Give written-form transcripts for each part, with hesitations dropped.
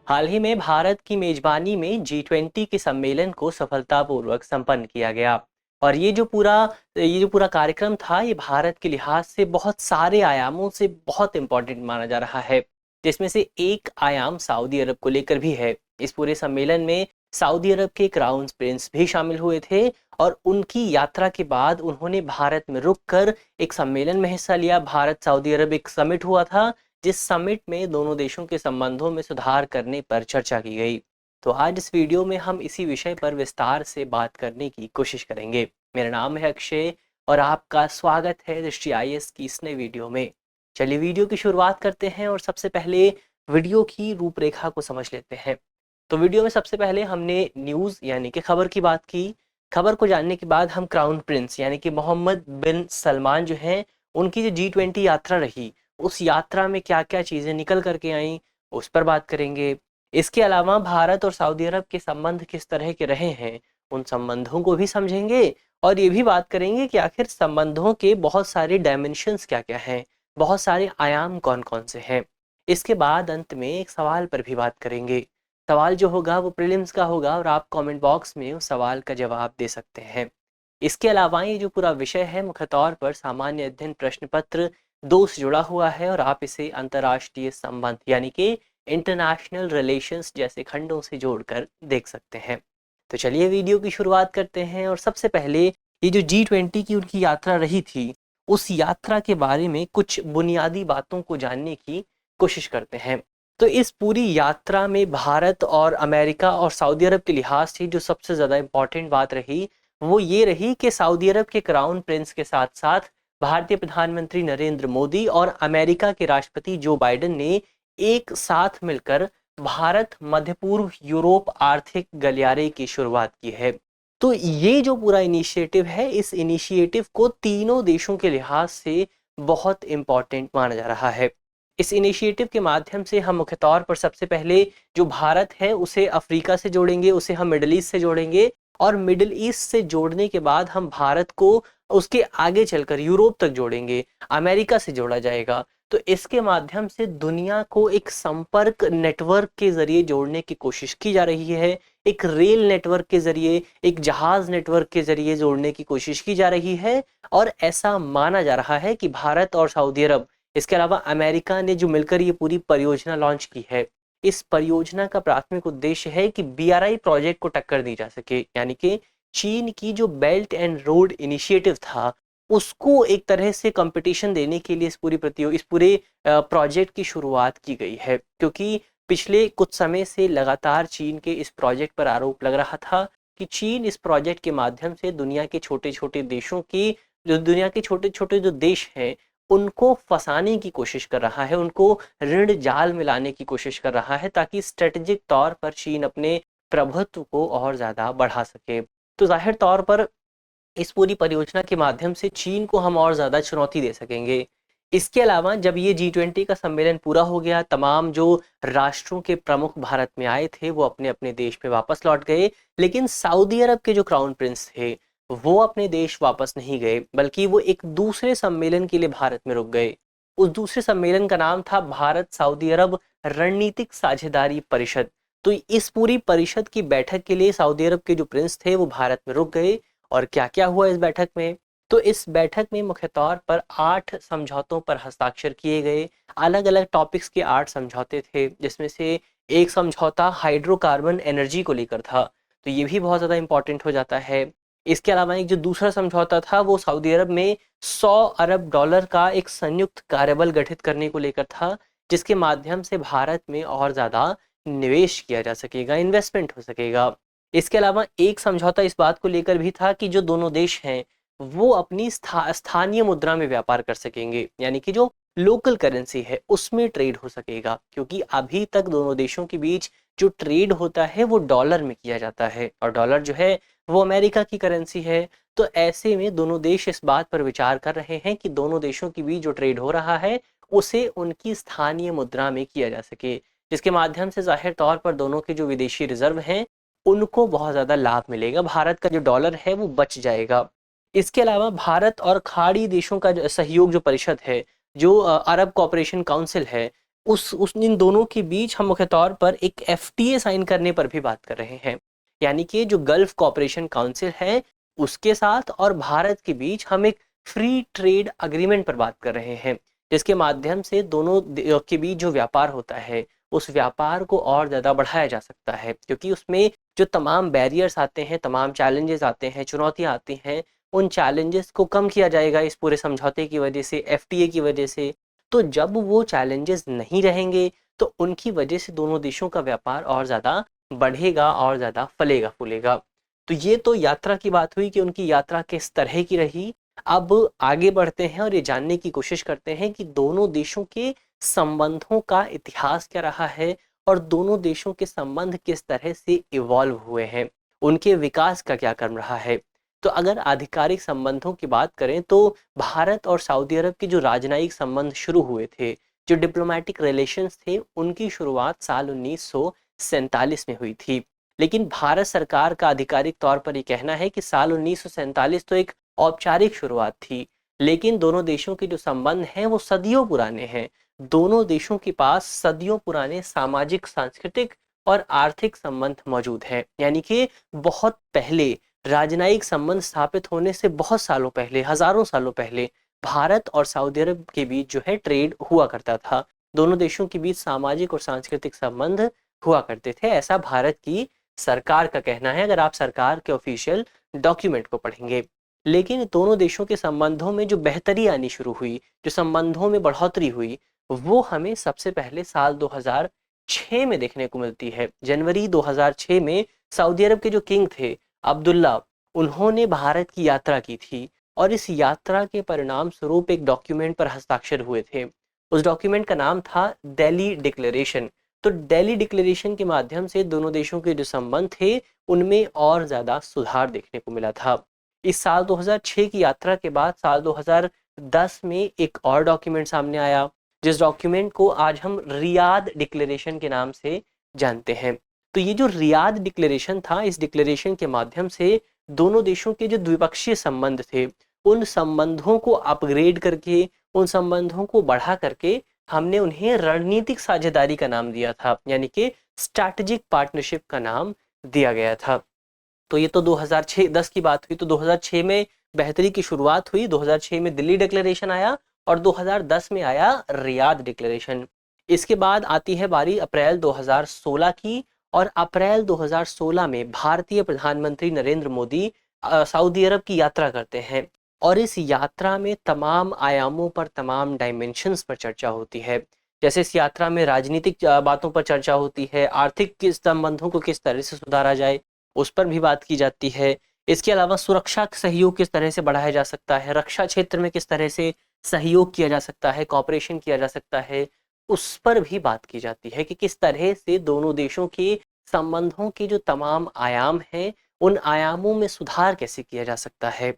हाल ही में भारत की मेजबानी में G20 के सम्मेलन को सफलतापूर्वक संपन्न किया गया। और ये जो पूरा कार्यक्रम था, ये भारत के लिहाज से बहुत सारे आयामों से बहुत इम्पोर्टेंट माना जा रहा है, जिसमें से एक आयाम सऊदी अरब को लेकर भी है। इस पूरे सम्मेलन में सऊदी अरब के क्राउन प्रिंस भी शामिल हुए थे और उनकी यात्रा के बाद उन्होंने भारत में रुककर एक सम्मेलन में हिस्सा लिया। भारत सऊदी अरब एक समिट हुआ था, जिस समिट में दोनों देशों के संबंधों में सुधार करने पर चर्चा की गई। तो आज इस वीडियो में हम इसी विषय पर विस्तार से बात करने की कोशिश करेंगे। मेरा नाम है अक्षय और आपका स्वागत है दृष्टि आईएएस की इस नई वीडियो में। चलिए वीडियो की शुरुआत करते हैं और सबसे पहले वीडियो की रूपरेखा को समझ लेते हैं। तो वीडियो में सबसे पहले हमने न्यूज़ यानी कि खबर की बात की। खबर को जानने के बाद हम क्राउन प्रिंस यानी कि मोहम्मद बिन सलमान जो हैं, उनकी जो G20 यात्रा रही, उस यात्रा में क्या क्या चीज़ें निकल करके आई, उस पर बात करेंगे। इसके अलावा भारत और सऊदी अरब के संबंध किस तरह के रहे हैं, उन संबंधों को भी समझेंगे और ये भी बात करेंगे कि आखिर संबंधों के बहुत सारे डायमेंशंस क्या क्या हैं, बहुत सारे आयाम कौन कौन से हैं। इसके बाद अंत में एक सवाल पर भी बात करेंगे। सवाल जो होगा वो प्रीलिम्स का होगा और आप कमेंट बॉक्स में उस सवाल का जवाब दे सकते हैं। इसके अलावा ये जो पूरा विषय है मुख्य तौर पर सामान्य अध्ययन प्रश्न पत्र 2 से जुड़ा हुआ है और आप इसे अंतर्राष्ट्रीय संबंध यानी कि इंटरनेशनल रिलेशंस जैसे खंडों से जोड़कर देख सकते हैं। तो चलिए वीडियो की शुरुआत करते हैं और सबसे पहले ये जो G20 की उनकी यात्रा रही थी, उस यात्रा के बारे में कुछ बुनियादी बातों को जानने की कोशिश करते हैं। तो इस पूरी यात्रा में भारत और अमेरिका और सऊदी अरब के लिहाज से जो सबसे ज़्यादा इम्पोर्टेंट बात रही वो ये रही कि सऊदी अरब के क्राउन प्रिंस के साथ साथ भारतीय प्रधानमंत्री नरेंद्र मोदी और अमेरिका के राष्ट्रपति जो बाइडेन ने एक साथ मिलकर भारत मध्य पूर्व यूरोप आर्थिक गलियारे की शुरुआत की है। तो ये जो पूरा इनिशिएटिव है, इस इनिशिएटिव को तीनों देशों के लिहाज से बहुत इम्पोर्टेंट माना जा रहा है। इस इनिशिएटिव के माध्यम से हम मुख्य तौर पर सबसे पहले जो भारत है उसे अफ्रीका से जोड़ेंगे, उसे हम मिडिल ईस्ट से जोड़ेंगे और मिडिल ईस्ट से जोड़ने के बाद हम भारत को उसके आगे चलकर यूरोप तक जोड़ेंगे, अमेरिका से जोड़ा जाएगा। तो इसके माध्यम से दुनिया को एक संपर्क नेटवर्क के जरिए जोड़ने की कोशिश की जा रही है, एक रेल नेटवर्क के जरिए, एक जहाज नेटवर्क के जरिए जोड़ने की कोशिश की जा रही है। और ऐसा माना जा रहा है कि भारत और सऊदी अरब, इसके अलावा अमेरिका ने जो मिलकर ये पूरी परियोजना लॉन्च की है, इस परियोजना का प्राथमिक उद्देश्य है कि BRI प्रोजेक्ट को टक्कर दी जा सके, यानी कि चीन की जो बेल्ट एंड रोड इनिशिएटिव था उसको एक तरह से कंपटीशन देने के लिए इस पूरे प्रोजेक्ट की शुरुआत की गई है। क्योंकि पिछले कुछ समय से लगातार चीन के इस प्रोजेक्ट पर आरोप लग रहा था कि चीन इस प्रोजेक्ट के माध्यम से दुनिया के छोटे छोटे जो देश हैं उनको फंसाने की कोशिश कर रहा है, उनको ऋण जाल में लाने की कोशिश कर रहा है, ताकि स्ट्रेटेजिक तौर पर चीन अपने प्रभुत्व को और ज़्यादा बढ़ा सके। तो जाहिर तौर पर इस पूरी परियोजना के माध्यम से चीन को हम और ज़्यादा चुनौती दे सकेंगे। इसके अलावा जब ये G20 का सम्मेलन पूरा हो गया, तमाम जो राष्ट्रों के प्रमुख भारत में आए थे वो अपने अपने देश में वापस लौट गए, लेकिन सऊदी अरब के जो क्राउन प्रिंस थे वो अपने देश वापस नहीं गए, बल्कि वो एक दूसरे सम्मेलन के लिए भारत में रुक गए। उस दूसरे सम्मेलन का नाम था भारत सऊदी अरब रणनीतिक साझेदारी परिषद। तो इस पूरी परिषद की बैठक के लिए सऊदी अरब के जो प्रिंस थे वो भारत में रुक गए। और क्या क्या हुआ इस बैठक में? तो इस बैठक में मुख्य तौर पर 8 समझौतों पर हस्ताक्षर किए गए। अलग अलग टॉपिक्स के 8 समझौते थे, जिसमें से एक समझौता हाइड्रोकार्बन एनर्जी को लेकर था, तो ये भी बहुत ज़्यादा इंपॉर्टेंट हो जाता है। इसके अलावा एक जो दूसरा समझौता था वो सऊदी अरब में $100 अरब का एक संयुक्त कार्यबल गठित करने को लेकर था, जिसके माध्यम से भारत में और ज़्यादा निवेश किया जा सकेगा, इन्वेस्टमेंट हो सकेगा। इसके अलावा एक समझौता इस बात को लेकर भी था कि जो दोनों देश हैं वो अपनी स्थानीय मुद्रा में व्यापार कर सकेंगे, यानी कि जो लोकल करेंसी है उसमें ट्रेड हो सकेगा। क्योंकि अभी तक दोनों देशों के बीच जो ट्रेड होता है वो डॉलर में किया जाता है और डॉलर जो है वो अमेरिका की करेंसी है। तो ऐसे में दोनों देश इस बात पर विचार कर रहे हैं कि दोनों देशों के बीच जो ट्रेड हो रहा है उसे उनकी स्थानीय मुद्रा में किया जा सके, जिसके माध्यम से जाहिर तौर पर दोनों के जो विदेशी रिजर्व हैं उनको बहुत ज़्यादा लाभ मिलेगा, भारत का जो डॉलर है वो बच जाएगा। इसके अलावा भारत और खाड़ी देशों का सहयोग जो परिषद है, जो अरब कोऑपरेशन काउंसिल है, उस इन दोनों के बीच हम मुख्य तौर पर एक एफटीए साइन करने पर भी बात कर रहे हैं। यानी कि जो गल्फ कोऑपरेशन काउंसिल है उसके साथ और भारत के बीच हम एक फ्री ट्रेड अग्रीमेंट पर बात कर रहे हैं, जिसके माध्यम से दोनों के बीच जो व्यापार होता है उस व्यापार को और ज़्यादा बढ़ाया जा सकता है, क्योंकि उसमें जो तमाम बैरियर्स आते हैं, तमाम चैलेंजेस आते हैं, चुनौतियाँ आती हैं, उन चैलेंजेस को कम किया जाएगा इस पूरे समझौते की वजह से, एफटीए की वजह से। तो जब वो चैलेंजेस नहीं रहेंगे तो उनकी वजह से दोनों देशों का व्यापार और ज़्यादा बढ़ेगा और ज़्यादा फलेगा फूलेगा। तो ये तो यात्रा की बात हुई कि उनकी यात्रा किस तरह की रही। अब आगे बढ़ते हैं और ये जानने की कोशिश करते हैं कि दोनों देशों के संबंधों का इतिहास क्या रहा है और दोनों देशों के संबंध किस तरह से इवॉल्व हुए हैं, उनके विकास का क्या क्रम रहा है। तो अगर आधिकारिक संबंधों की बात करें तो भारत और सऊदी अरब के जो राजनयिक संबंध शुरू हुए थे, जो डिप्लोमेटिक रिलेशंस थे, उनकी शुरुआत साल 1947 में हुई थी। लेकिन भारत सरकार का आधिकारिक तौर पर ये कहना है कि साल 1947 तो एक औपचारिक शुरुआत थी, लेकिन दोनों देशों के जो संबंध हैं वो सदियों पुराने हैं। दोनों देशों के पास सदियों पुराने सामाजिक, सांस्कृतिक और आर्थिक संबंध मौजूद हैं। यानी कि बहुत पहले, राजनयिक संबंध स्थापित होने से बहुत सालों पहले, हजारों सालों पहले भारत और सऊदी अरब के बीच जो है ट्रेड हुआ करता था। दोनों देशों के बीच सामाजिक और सांस्कृतिक संबंध हुआ करते थे, ऐसा भारत की सरकार का कहना है, अगर आप सरकार के ऑफिशियल डॉक्यूमेंट को पढ़ेंगे। लेकिन दोनों देशों के संबंधों में जो बेहतरी आनी शुरू हुई, जो संबंधों में बढ़ोतरी हुई, वो हमें सबसे पहले साल 2006 में देखने को मिलती है। जनवरी 2006 में सऊदी अरब के जो किंग थे अब्दुल्ला, उन्होंने भारत की यात्रा की थी और इस यात्रा के परिणाम स्वरूप एक डॉक्यूमेंट पर हस्ताक्षर हुए थे। उस डॉक्यूमेंट का नाम था दिल्ली डिक्लेरेशन। तो दिल्ली डिक्लेरेशन के माध्यम से दोनों देशों के जो संबंध थे उनमें और ज़्यादा सुधार देखने को मिला था। इस साल 2006 की यात्रा के बाद साल 2010 में एक और डॉक्यूमेंट सामने आया, जिस डॉक्यूमेंट को आज हम रियाद डिक्लेरेशन के नाम से जानते हैं। तो ये जो रियाद डिक्लेरेशन था, इस डिक्लेरेशन के माध्यम से दोनों देशों के जो द्विपक्षीय संबंध थे उन संबंधों को अपग्रेड करके, उन संबंधों को बढ़ा करके हमने उन्हें रणनीतिक साझेदारी का नाम दिया था, यानी कि स्ट्रैटेजिक पार्टनरशिप का नाम दिया गया था। तो ये तो 2006-10 की बात हुई। तो 2006 में बेहतरी की शुरुआत हुई, 2006 में दिल्ली डिक्लेरेशन आया और 2010 में आया रियाद डिक्लेरेशन। इसके बाद आती है बारी अप्रैल 2016 की और अप्रैल 2016 में भारतीय प्रधानमंत्री नरेंद्र मोदी सऊदी अरब की यात्रा करते हैं और इस यात्रा में तमाम आयामों पर, तमाम डायमेंशंस पर चर्चा होती है। जैसे इस यात्रा में राजनीतिक बातों पर चर्चा होती है, आर्थिक किस संबंधों को किस तरह से सुधारा जाए उस पर भी बात की जाती है। इसके अलावा सुरक्षा सहयोग किस तरह से बढ़ाया जा सकता है, रक्षा क्षेत्र में किस तरह से सहयोग किया जा सकता है, कॉपरेशन किया जा सकता है, उस पर भी बात की जाती है कि किस तरह से दोनों देशों के संबंधों के जो तमाम आयाम हैं उन आयामों में सुधार कैसे किया जा सकता है।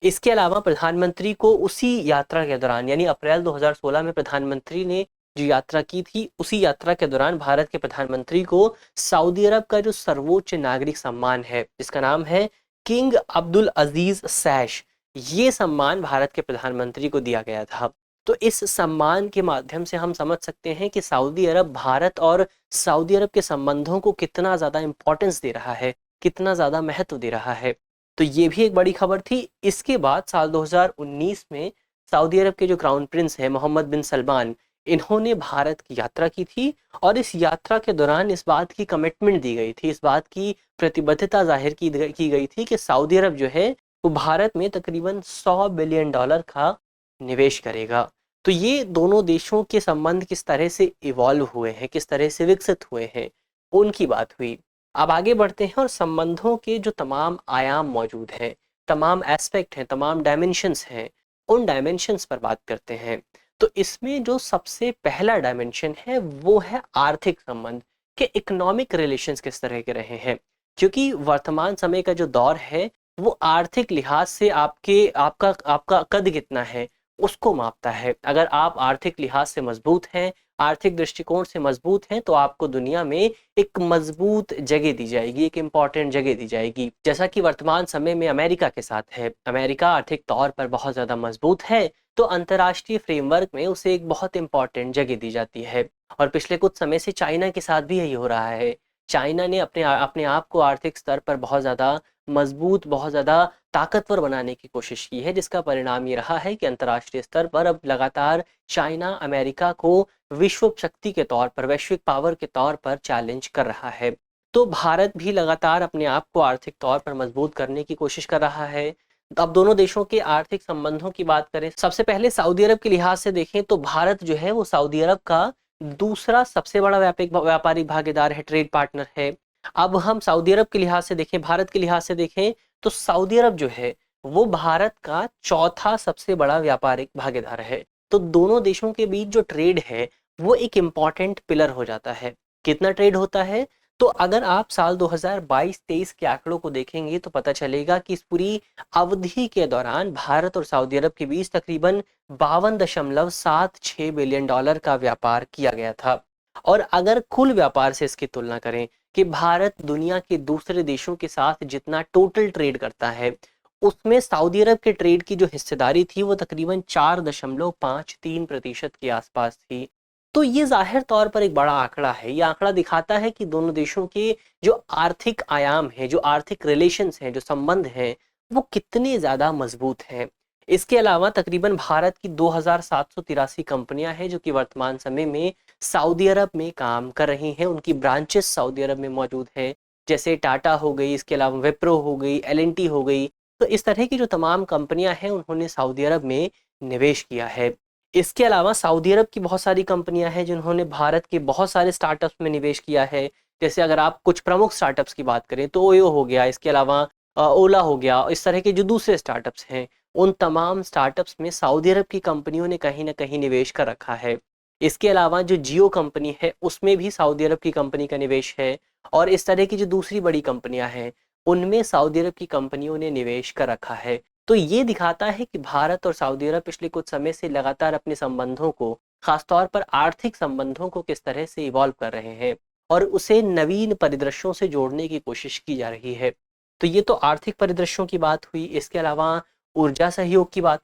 इसके अलावा प्रधानमंत्री को उसी यात्रा के दौरान, यानी अप्रैल 2016 में प्रधानमंत्री ने जो यात्रा की थी, उसी यात्रा के दौरान भारत के प्रधानमंत्री को सऊदी अरब का जो सर्वोच्च नागरिक सम्मान है, जिसका नाम है किंग अब्दुल अजीज सैश, ये सम्मान भारत के प्रधानमंत्री को दिया गया था। तो इस सम्मान के माध्यम से हम समझ सकते हैं कि सऊदी अरब भारत और सऊदी अरब के संबंधों को कितना ज़्यादा इम्पोर्टेंस दे रहा है, कितना ज़्यादा महत्व दे रहा है। तो ये भी एक बड़ी खबर थी। इसके बाद साल 2019 में सऊदी अरब के जो क्राउन प्रिंस हैं मोहम्मद बिन सलमान, इन्होंने भारत की यात्रा की थी और इस यात्रा के दौरान इस बात की कमिटमेंट दी गई थी, इस बात की प्रतिबद्धता जाहिर की गई थी कि सऊदी अरब जो है वो भारत में तकरीबन $100 बिलियन का निवेश करेगा। तो ये दोनों देशों के संबंध किस तरह से इवॉल्व हुए हैं, किस तरह से विकसित हुए हैं, उनकी बात हुई। अब आगे बढ़ते हैं और संबंधों के जो तमाम आयाम मौजूद हैं, तमाम एस्पेक्ट हैं, तमाम डायमेंशंस हैं, उन डायमेंशंस पर बात करते हैं। तो इसमें जो सबसे पहला डायमेंशन है वो है आर्थिक संबंध, कि इकोनॉमिक रिलेशंस किस तरह के रहे हैं, क्योंकि वर्तमान समय का जो दौर है वो आर्थिक लिहाज से आपका आपका कद कितना है उसको मापता है। अगर आप आर्थिक लिहाज से मजबूत हैं, आर्थिक दृष्टिकोण से मजबूत हैं, तो आपको दुनिया में एक मजबूत जगह दी जाएगी, एक इम्पॉर्टेंट जगह दी जाएगी। जैसा कि वर्तमान समय में अमेरिका के साथ है, अमेरिका आर्थिक तौर पर बहुत ज़्यादा मजबूत है, तो अंतर्राष्ट्रीय फ्रेमवर्क में उसे एक बहुत इम्पॉर्टेंट जगह दी जाती है। और पिछले कुछ समय से चाइना के साथ भी यही हो रहा है। चाइना ने अपने आप को आर्थिक स्तर पर बहुत ज़्यादा मजबूत, बहुत ज़्यादा ताकतवर बनाने की कोशिश की है, जिसका परिणाम ये रहा है कि अंतर्राष्ट्रीय स्तर पर अब लगातार चाइना अमेरिका को विश्व शक्ति के तौर पर, वैश्विक पावर के तौर पर चैलेंज कर रहा है। तो भारत भी लगातार अपने आप को आर्थिक तौर पर मजबूत करने की कोशिश कर रहा है। अब दोनों देशों के आर्थिक संबंधों की बात करें, सबसे पहले सऊदी अरब के लिहाज से देखें तो भारत जो है वो सऊदी अरब का दूसरा सबसे बड़ा व्यापारिक भागीदार है, ट्रेड पार्टनर है। अब हम सऊदी अरब के लिहाज से देखें, भारत के लिहाज से देखें तो सऊदी अरब जो है वो भारत का चौथा सबसे बड़ा व्यापारिक भागीदार है। तो दोनों देशों के बीच जो ट्रेड है वो एक इम्पॉर्टेंट पिलर हो जाता है। कितना ट्रेड होता है? तो अगर आप साल 2022-23 के आंकड़ों को देखेंगे तो पता चलेगा कि इस पूरी अवधि के दौरान भारत और सऊदी अरब के बीच तकरीबन 52.76 बिलियन डॉलर का व्यापार किया गया था। और अगर कुल व्यापार से इसकी तुलना करें कि भारत दुनिया के दूसरे देशों के साथ जितना टोटल ट्रेड करता है, उसमें सऊदी अरब के ट्रेड की जो हिस्सेदारी थी वो तकरीबन 4.53% के आसपास थी। तो ये ज़ाहिर तौर पर एक बड़ा आंकड़ा है। ये आंकड़ा दिखाता है कि दोनों देशों के जो आर्थिक आयाम हैं, जो आर्थिक रिलेशंस हैं, जो संबंध हैं, वो कितने ज़्यादा मजबूत हैं। इसके अलावा तकरीबन भारत की 2783 कंपनियां हैं जो कि वर्तमान समय में सऊदी अरब में काम कर रही हैं। उनकी ब्रांचेस सऊदी अरब में मौजूद है, जैसे टाटा हो गई, इसके अलावा विप्रो हो गई, एल&टी हो गई। तो इस तरह की जो तमाम कंपनियां हैं उन्होंने सऊदी अरब में निवेश किया है। इसके अलावा सऊदी अरब की बहुत सारी कंपनियां हैं जिन्होंने भारत के बहुत सारे स्टार्टअप्स में निवेश किया है। जैसे अगर आप कुछ प्रमुख स्टार्टअप्स की बात करें तो ओयो हो गया, इसके अलावा ओला हो गया, इस तरह के जो दूसरे स्टार्टअप्स हैं, उन तमाम स्टार्टअप्स में सऊदी अरब की कंपनियों ने कहीं ना कहीं निवेश कर रखा है। इसके अलावा जो जियो कंपनी है उसमें भी सऊदी अरब की कंपनी का निवेश है। और इस तरह की जो दूसरी बड़ी कंपनियां हैं उनमें सऊदी अरब की कंपनियों ने निवेश कर रखा है। तो ये दिखाता है कि भारत और सऊदी अरब पिछले कुछ समय से लगातार अपने संबंधों को, खासतौर पर आर्थिक संबंधों को किस तरह से इवॉल्व कर रहे हैं और उसे नवीन परिदृश्यों से जोड़ने की कोशिश की जा रही है। तो ये तो आर्थिक परिदृश्यों की बात हुई। इसके अलावा ऊर्जा सहयोग की बात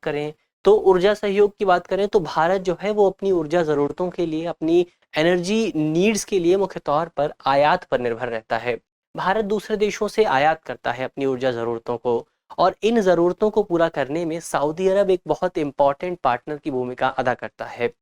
करें तो भारत जो है वो अपनी ऊर्जा ज़रूरतों के लिए, अपनी एनर्जी नीड्स के लिए मुख्य तौर पर आयात पर निर्भर रहता है। भारत दूसरे देशों से आयात करता है अपनी ऊर्जा ज़रूरतों को, और इन ज़रूरतों को पूरा करने में सऊदी अरब एक बहुत इम्पॉर्टेंट पार्टनर की भूमिका अदा करता है।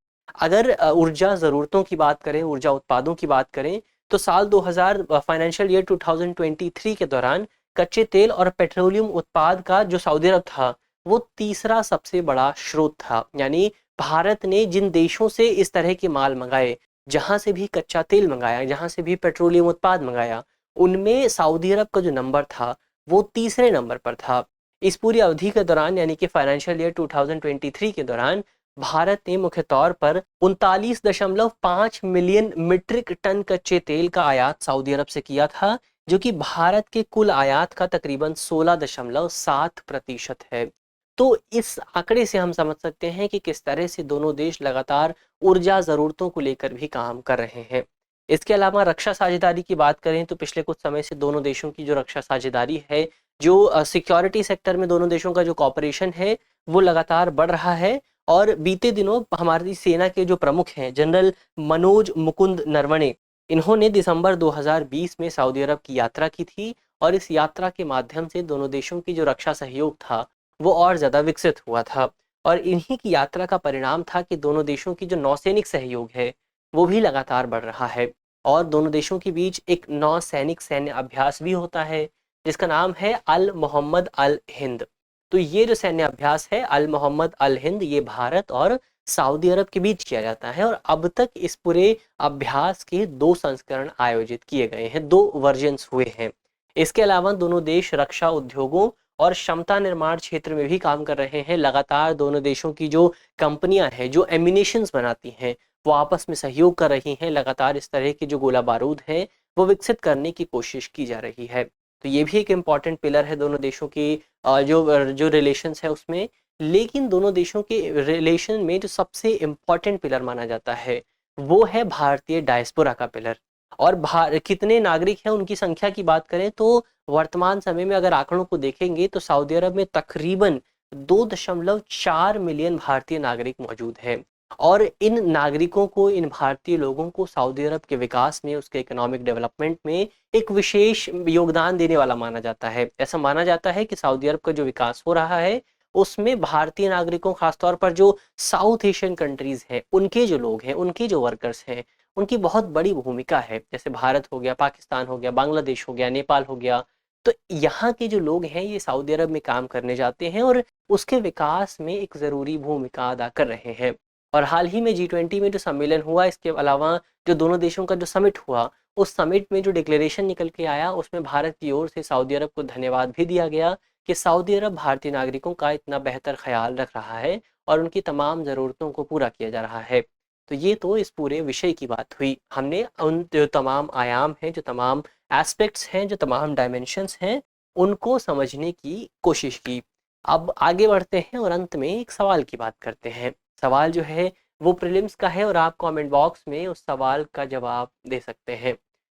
अगर ऊर्जा ज़रूरतों की बात करें, ऊर्जा उत्पादों की बात करें, तो साल 2000 फाइनेंशियल ईयर 2023 के दौरान कच्चे तेल और पेट्रोलियम उत्पाद का जो सऊदी अरब था वो तीसरा सबसे बड़ा स्रोत था। यानी भारत ने जिन देशों से इस तरह के माल मंगाए, जहां से भी कच्चा तेल मंगाया, जहां से भी पेट्रोलियम उत्पाद मंगाया, उनमें सऊदी अरब का जो नंबर था वो तीसरे नंबर पर था। इस पूरी अवधि के दौरान यानी कि फाइनेंशियल ईयर 2023 के दौरान भारत ने मुख्य तौर पर 39.5 मिलियन मीट्रिक टन कच्चे तेल का आयात सऊदी अरब से किया था, जो कि भारत के कुल आयात का तकरीबन 16.7% है। तो इस आंकड़े से हम समझ सकते हैं कि किस तरह से दोनों देश लगातार ऊर्जा ज़रूरतों को लेकर भी काम कर रहे हैं। इसके अलावा रक्षा साझेदारी की बात करें तो पिछले कुछ समय से दोनों देशों की जो रक्षा साझेदारी है, जो सिक्योरिटी सेक्टर में दोनों देशों का जो कॉपरेशन है, वो लगातार बढ़ रहा है। और बीते दिनों हमारी सेना के जो प्रमुख हैं, जनरल मनोज मुकुंद नरवणे, इन्होंने दिसंबर 2020 में सऊदी अरब की यात्रा की थी, और इस यात्रा के माध्यम से दोनों देशों की जो रक्षा सहयोग था वो और ज़्यादा विकसित हुआ था। और इन्हीं की यात्रा का परिणाम था कि दोनों देशों की जो नौसैनिक सहयोग है वो भी लगातार बढ़ रहा है। और दोनों देशों के बीच एक नौसैनिक सैन्य अभ्यास भी होता है जिसका नाम है अल मोहम्मद अल हिंद। तो ये जो सैन्य अभ्यास है अल मोहम्मद अल हिंद, ये भारत और सऊदी अरब के बीच किया जाता है। और अब तक इस पूरे अभ्यास के 2 संस्करण आयोजित किए गए हैं, 2 वर्जन्स हुए हैं। इसके अलावा दोनों देश रक्षा उद्योगों और क्षमता निर्माण क्षेत्र में भी काम कर रहे हैं। लगातार दोनों देशों की जो कंपनियां हैं, जो एम्यूनेशंस बनाती हैं, वो आपस में सहयोग कर रही हैं। लगातार इस तरह की जो गोला बारूद है वो विकसित करने की कोशिश की जा रही है। तो ये भी एक इम्पॉर्टेंट पिलर है दोनों देशों की जो रिलेशंस है उसमें। लेकिन दोनों देशों के रिलेशन में जो सबसे इम्पॉर्टेंट पिलर माना जाता है वो है भारतीय डायस्पोरा का पिलर। और कितने नागरिक हैं उनकी संख्या की बात करें तो वर्तमान समय में अगर आंकड़ों को देखेंगे तो सऊदी अरब में तकरीबन 2.4 मिलियन भारतीय नागरिक मौजूद हैं। और इन नागरिकों को, इन भारतीय लोगों को सऊदी अरब के विकास में, उसके इकोनॉमिक डेवलपमेंट में एक विशेष योगदान देने वाला माना जाता है। ऐसा माना जाता है कि सऊदी अरब का जो विकास हो रहा है, उसमें भारतीय नागरिकों, खासतौर पर जो साउथ एशियन कंट्रीज़ हैं, उनके जो लोग हैं, उनके जो वर्कर्स हैं, उनकी बहुत बड़ी भूमिका है। जैसे भारत हो गया, पाकिस्तान हो गया, बांग्लादेश हो गया, नेपाल हो गया। तो यहाँ के जो लोग हैं, ये सऊदी अरब में काम करने जाते हैं और उसके विकास में एक ज़रूरी भूमिका अदा कर रहे हैं। और हाल ही में जी20 में जो सम्मेलन हुआ, इसके अलावा जो दोनों देशों का जो समिट हुआ, उस समिट में जो डिक्लेरेशन निकल के आया, उसमें भारत की ओर से सऊदी अरब को धन्यवाद भी दिया गया कि सऊदी अरब भारतीय नागरिकों का इतना बेहतर ख्याल रख रहा है और उनकी तमाम ज़रूरतों को पूरा किया जा रहा है। तो ये तो इस पूरे विषय की बात हुई। हमने उन जो तमाम आयाम हैं, जो तमाम एस्पेक्ट्स हैं, जो तमाम डायमेंशंस हैं, उनको समझने की कोशिश की। अब आगे बढ़ते हैं और अंत में एक सवाल की बात करते हैं। सवाल जो है वो प्रीलिम्स का है और आप कमेंट बॉक्स में उस सवाल का जवाब दे सकते हैं।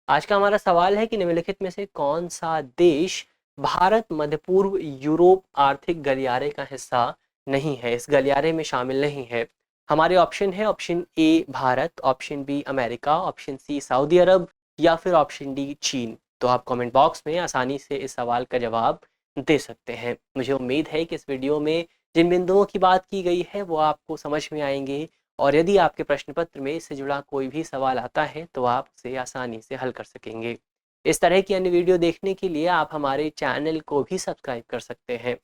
आज का हमारा सवाल है कि निम्नलिखित में से कौन सा देश भारत मध्य पूर्व यूरोप आर्थिक गलियारे का हिस्सा नहीं है, इस गलियारे में शामिल नहीं है। हमारे ऑप्शन है, option A Bharat, option B America, option C Saudi Arab या फिर ऑप्शन डी चीन। तो आप कमेंट बॉक्स में आसानी से इस सवाल का जवाब दे सकते हैं। मुझे उम्मीद है कि इस वीडियो में जिन बिंदुओं की बात की गई है वो आपको समझ में आएंगे और यदि आपके प्रश्न पत्र में इससे जुड़ा कोई भी सवाल आता है तो आप उसे आसानी से हल कर सकेंगे। इस तरह की अन्य वीडियो देखने के लिए आप हमारे चैनल को भी सब्सक्राइब कर सकते हैं।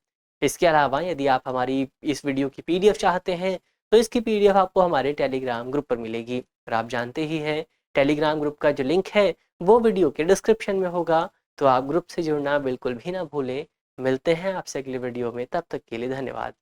इसके अलावा यदि आप हमारी इस वीडियो की पीडीएफ चाहते हैं तो इसकी पीडीएफ आपको हमारे टेलीग्राम ग्रुप पर मिलेगी और आप जानते ही हैं टेलीग्राम ग्रुप का जो लिंक है वो वीडियो के डिस्क्रिप्शन में होगा। तो आप ग्रुप से जुड़ना बिल्कुल भी ना भूलें। मिलते हैं आपसे अगले वीडियो में, तब तक के लिए धन्यवाद।